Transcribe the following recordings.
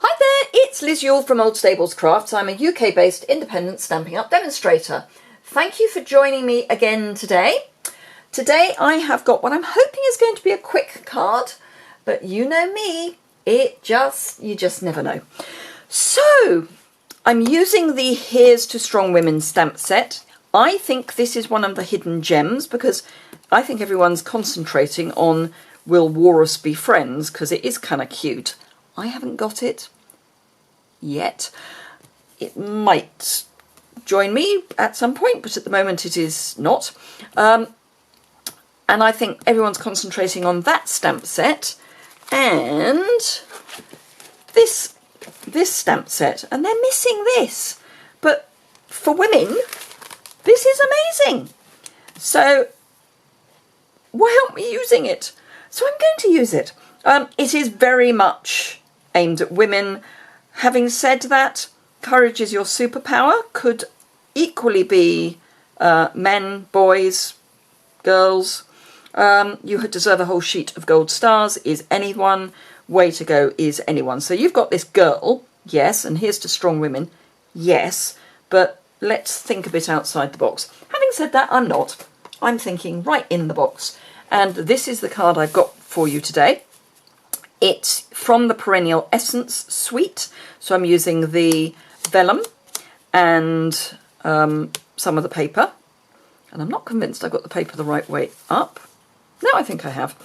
Hi there, it's Liz Yuille from Old Stables Crafts. I'm a UK-based independent Stampin' Up! Demonstrator. Thank you for joining me again today. Today I have got what I'm hoping is going to be a quick card, but you know me, you just never know. So, I'm using the Here's to Strong Women stamp set. I think this is one of the hidden gems because I think everyone's concentrating on Will Walrus Be Friends because it is kind of cute. I haven't got it yet. It might join me at some point, but at the moment it is not. And I think everyone's concentrating on that stamp set and this stamp set, and they're missing this. But for women, this is amazing. So why aren't we using it? So I'm going to use it. It is very much aimed at women. Having said that, courage is your superpower could equally be men, boys, girls. You deserve a whole sheet of gold stars is anyone. Way to go is anyone. So you've got this girl, yes, and Here's to Strong Women, yes, but let's think a bit outside the box. Having said that, I'm not. I'm thinking right in the box. And this is the card I've got for you today. It's from the Perennial Essence suite. So I'm using the vellum and some of the paper. And I'm not convinced I've got the paper the right way up. No, I think I have.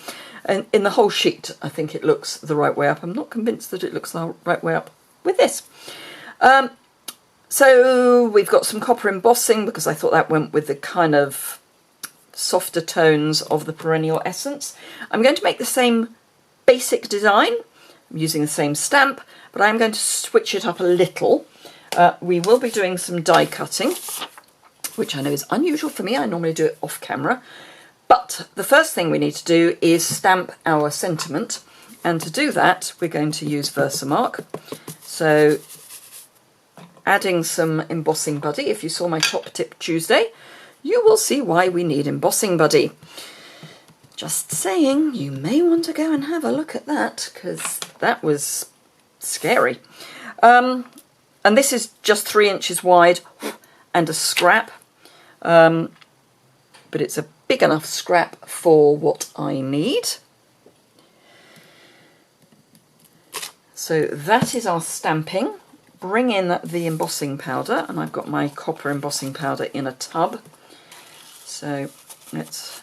And in the whole sheet, I think it looks the right way up. I'm not convinced that it looks the right way up with this. So we've got some copper embossing because I thought that went with the kind of softer tones of the Perennial Essence. I'm going to make the same basic design. I'm using the same stamp, but I'm going to switch it up a little. We will be doing some die cutting, which I know is unusual for me. I normally do it off camera. But the first thing we need to do is stamp our sentiment. And to do that, we're going to use Versamark. So adding some embossing buddy. If you saw my Top Tip Tuesday, you will see why we need embossing buddy. Just saying, you may want to go and have a look at that because that was scary. And this is just 3 inches wide and a scrap. But it's a big enough scrap for what I need. So that is our stamping. Bring in the embossing powder, and I've got my copper embossing powder in a tub. So let's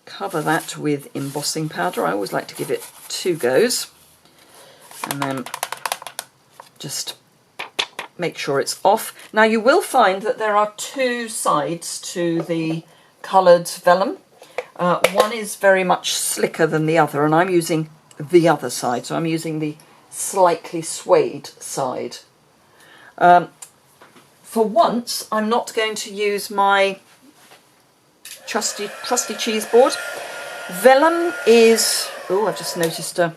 cover that with embossing powder. I always like to give it 2 goes. And then just make sure it's off. Now you will find that there are 2 sides to the coloured vellum. One is very much slicker than the other, and I'm using the other side. So I'm using the slightly suede side. For once, I'm not going to use my trusty cheese board. Vellum is... Oh, I've just noticed a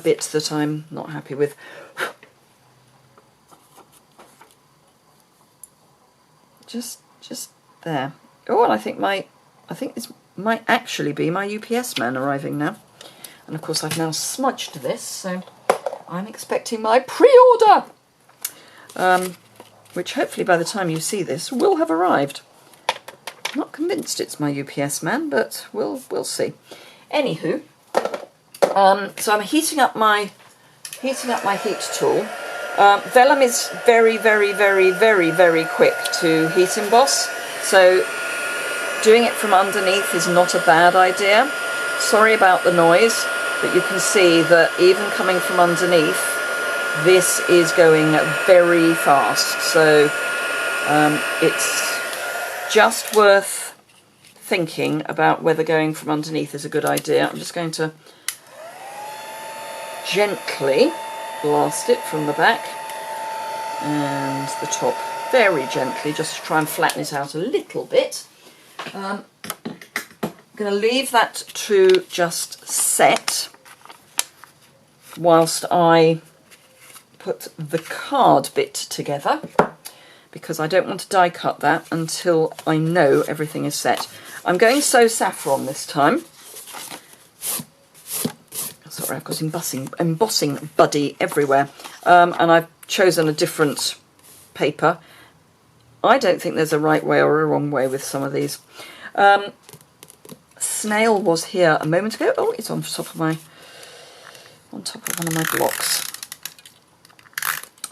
bit that I'm not happy with. Just there. Oh, and I think this might actually be my UPS man arriving now. And of course I've now smudged this, so I'm expecting my pre-order, which hopefully by the time you see this will have arrived. Not convinced it's my UPS man, but we'll see. Anywho, so I'm heating up my heat tool. Vellum is very, very, very, very, very quick to heat emboss, so doing it from underneath is not a bad idea. Sorry about the noise, but you can see that even coming from underneath, this is going very fast. So it's just worth thinking about whether going from underneath is a good idea. I'm just going to gently blast it from the back and the top very gently, just to try and flatten it out a little bit. I'm going to leave that to just set whilst I put the card bit together, because I don't want to die cut that until I know everything is set. I'm going So Saffron this time, so Sorry, I've got embossing buddy everywhere. And I've chosen a different paper. I don't think there's a right way or a wrong way with some of these. Snail was here a moment ago. Oh, it's on top of one of my blocks.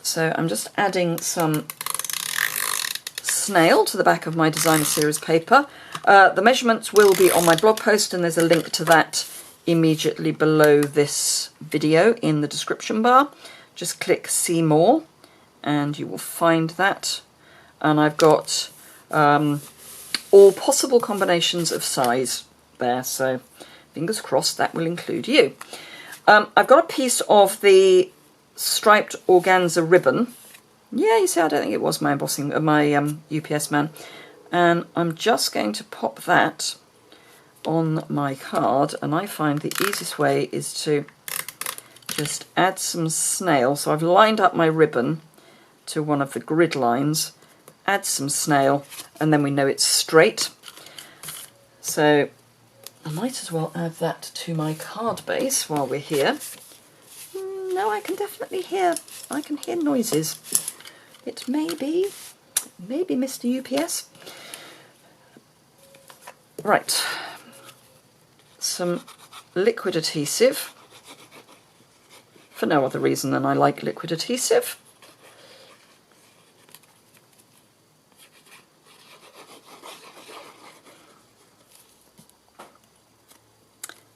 So I'm just adding some snail to the back of my designer series paper. The measurements will be on my blog post, and there's a link to that immediately below this video in the description bar. Just click see more and you will find that. And I've got all possible combinations of size there, so fingers crossed that will include you. I've got a piece of the striped organza ribbon. Yeah, you see, I don't think it was my embossing, my UPS man. And I'm just going to pop that on my card, and I find the easiest way is to just add some snail. So I've lined up my ribbon to one of the grid lines, add some snail, and then we know it's straight. So I might as well add that to my card base while we're here. No, I can definitely hear, I can hear noises. It may be Mr. UPS. Right, some liquid adhesive, for no other reason than I like liquid adhesive.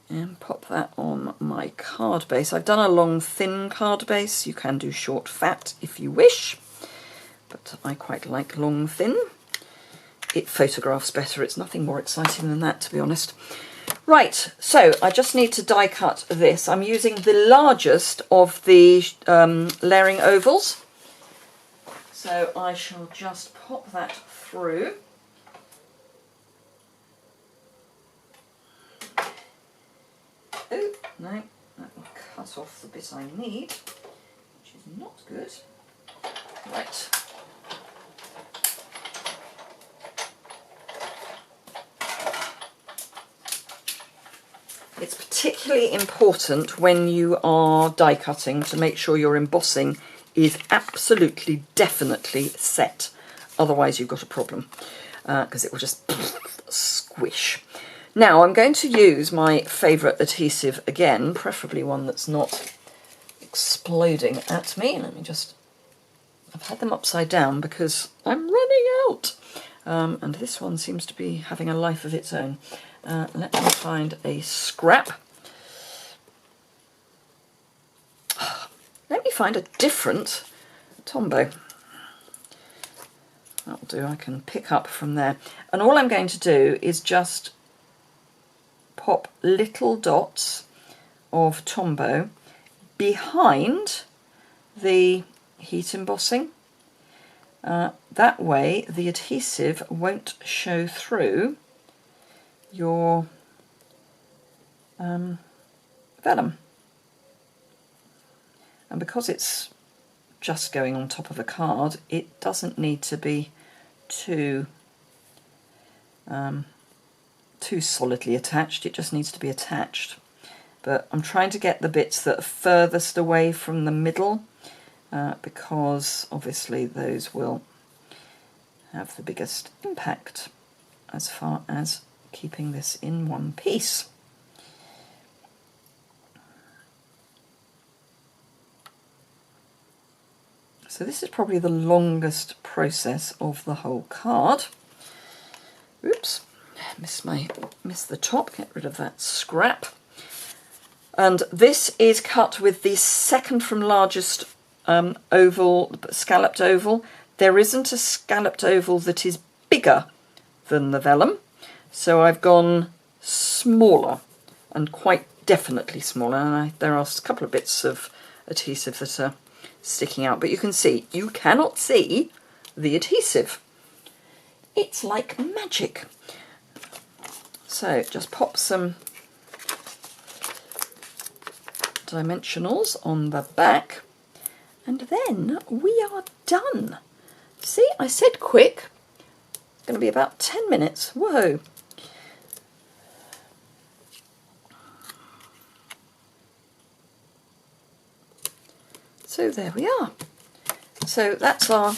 And pop that on my card base. I've done a long thin card base. You can do short fat if you wish, but I quite like long thin. It photographs better. It's nothing more exciting than that, to be honest. Right, so I just need to die cut this. I'm using the largest of the layering ovals. So I shall just pop that through. Oh, no, that will cut off the bit I need, which is not good. Right. It's particularly important when you are die cutting to make sure your embossing is absolutely, definitely set. Otherwise you've got a problem, because it will just squish. Now I'm going to use my favourite adhesive again, preferably one that's not exploding at me. Let me just, I've had them upside down because I'm running out. And this one seems to be having a life of its own. Let me find a scrap. Let me find a different Tombow. That'll do, I can pick up from there. And all I'm going to do is just pop little dots of Tombow behind the heat embossing. That way the adhesive won't show through your vellum. And because it's just going on top of a card, it doesn't need to be too solidly attached. It just needs to be attached. But I'm trying to get the bits that are furthest away from the middle, because obviously those will have the biggest impact as far as keeping this in one piece. So this is probably the longest process of the whole card. Oops, missed the top, get rid of that scrap. And this is cut with the second from largest oval, scalloped oval. There isn't a scalloped oval that is bigger than the vellum, so I've gone smaller, and quite definitely smaller. And there are a couple of bits of adhesive that are sticking out, but you can see, you cannot see the adhesive. It's like magic. So just pop some dimensionals on the back, and then we are done. See, I said quick. It's going to be about 10 minutes. Whoa. So there we are. So that's our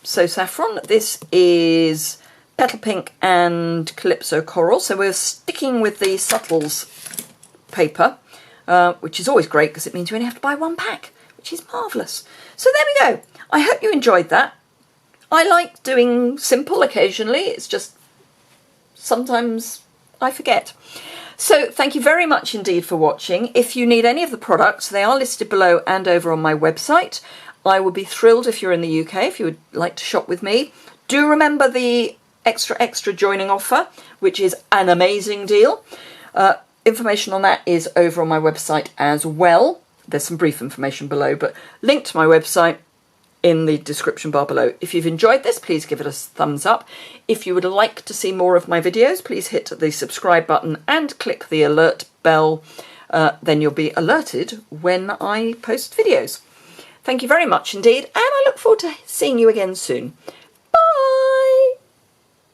So Saffron. This is Petal Pink and Calypso Coral. So we're sticking with the Subtles paper, which is always great because it means you only have to buy one pack, which is marvellous. So there we go. I hope you enjoyed that. I like doing simple occasionally. It's just sometimes I forget. So thank you very much indeed for watching. If you need any of the products, they are listed below and over on my website. I would be thrilled if you're in the UK, if you would like to shop with me. Do remember the extra joining offer, which is an amazing deal. Information on that is over on my website as well. There's some brief information below, but link to my website in the description bar below. If you've enjoyed this, please give it a thumbs up. If you would like to see more of my videos, please hit the subscribe button and click the alert bell. Then you'll be alerted when I post videos. Thank you very much indeed, and I look forward to seeing you again soon.